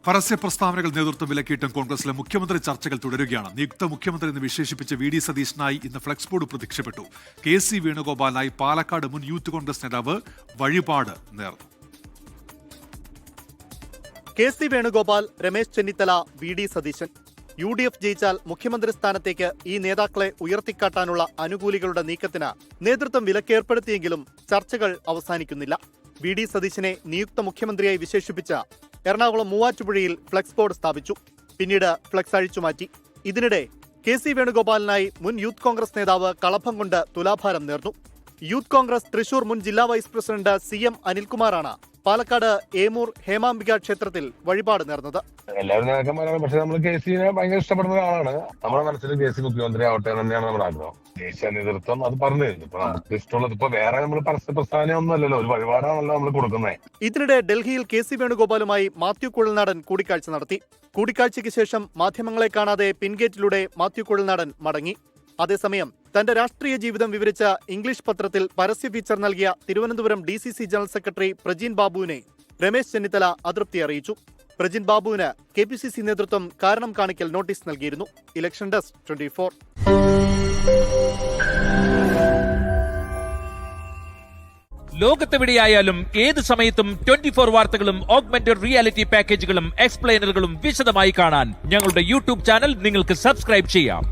പരസ്യ പ്രസ്താവനകൾ നേതൃത്വം വിലക്കിയിട്ടും കോൺഗ്രസിലെ മുഖ്യമന്ത്രി ചർച്ചകൾ തുടരുകയാണ്. നിയുക്ത മുഖ്യമന്ത്രി എന്ന് വിശേഷിപ്പിച്ച വി ഡി സതീശനായി ഇന്ന് ഫ്ലക്സ് ബോർഡ് പ്രത്യക്ഷപ്പെട്ടു. കെ സി വേണുഗോപാലിനായി പാലക്കാട് മുൻ യൂത്ത് കോൺഗ്രസ് നേതാവ് വഴിപാട് നേർന്നു. K C Venugopal, Ramesh Chennithala, V D Satheesan. UDF ജയിച്ചാൽ മുഖ്യമന്ത്രി സ്ഥാനത്തേക്ക് ഈ നേതാക്കളെ ഉയർത്തിക്കാട്ടാനുള്ള അനുകൂലികളുടെ നീക്കത്തിന് നേതൃത്വം വിലക്കേർപ്പെടുത്തിയെങ്കിലും ചർച്ചകൾ അവസാനിക്കുന്നില്ല. വി ഡി സതീശനെ നിയുക്ത മുഖ്യമന്ത്രിയായി വിശേഷിപ്പിച്ച എറണാകുളം മൂവാറ്റുപുഴയിൽ ഫ്ലക്സ് ബോർഡ് സ്ഥാപിച്ചു. പിന്നീട് ഫ്ലക്സ് അഴിച്ചുമാറ്റി. ഇതിനിടെ കെ സി വേണുഗോപാലിനായി മുൻ യൂത്ത് കോൺഗ്രസ് നേതാവ് കളഭം കൊണ്ട് തുലാഭാരം നേർന്നു. യൂത്ത് കോൺഗ്രസ് തൃശൂർ മുൻ ജില്ലാ വൈസ് പ്രസിഡന്റ് CM അനിൽകുമാറാണ് പാലക്കാട് ഏമൂർ ഹേമാംബിക ക്ഷേത്രത്തിൽ വഴിപാട് നേർന്നത്. എല്ലാവരും നേതാക്കന്മാരാണ്, പക്ഷെ നമ്മൾ കെ സിനെ ഭയങ്കര ഇഷ്ടപ്പെടുന്ന ഒരാളാണ്. നമ്മുടെ മനസ്സിൽ കെ സി മുഖ്യമന്ത്രി ആവട്ടെ തന്നെയാണ് നമ്മുടെ ആഗ്രഹം. ദേശീയ നേതൃത്വം അത് പറഞ്ഞു കഴിഞ്ഞു. ഇപ്പൊ നമുക്ക് ഇഷ്ടമുള്ളത് ഇപ്പൊ വേറെ നമ്മൾ പരസ്യ പ്രസ്ഥാനം ഒന്നും അല്ലല്ലോ, ഒരു വഴിപാടാണല്ലോ നമ്മൾ കൊടുക്കുന്നത്. ഇതിനിടെ ഡൽഹിയിൽ കെ സി വേണുഗോപാലുമായി മാത്യു കുഴൽനാടൻ കൂടിക്കാഴ്ച നടത്തി. കൂടിക്കാഴ്ചയ്ക്ക് ശേഷം മാധ്യമങ്ങളെ കാണാതെ പിൻഗേറ്റിലൂടെ മാത്യു കുഴൽനാടൻ മടങ്ങി. അതേസമയം തന്റെ രാഷ്ട്രീയ ജീവിതം വിവരിച്ച ഇംഗ്ലീഷ് പത്രത്തിൽ പരസ്യ ഫീച്ചർ നൽകിയ Thiruvananthapuram DCC general secretary Prajin ബാബുവിനെ രമേശ് ചെന്നിത്തല അതൃപ്തി അറിയിച്ചു. പ്രജിൻ ബാബുവിന് KPCC നേതൃത്വം കാരണം കാണിക്കൽ നോട്ടീസ് നൽകിയിരുന്നു. Election desk 24. ലോകത്തെവിടെയായാലും ഏത് സമയത്തും 24 വാർത്തകളും ഓഗ്മെന്റഡ് റിയാലിറ്റി പാക്കേജുകളും എക്സ്പ്ലെയിനറുകളും വിശദമായി കാണാൻ ഞങ്ങളുടെ YouTube ചാനൽ നിങ്ങൾക്ക് സബ്സ്ക്രൈബ് ചെയ്യാം.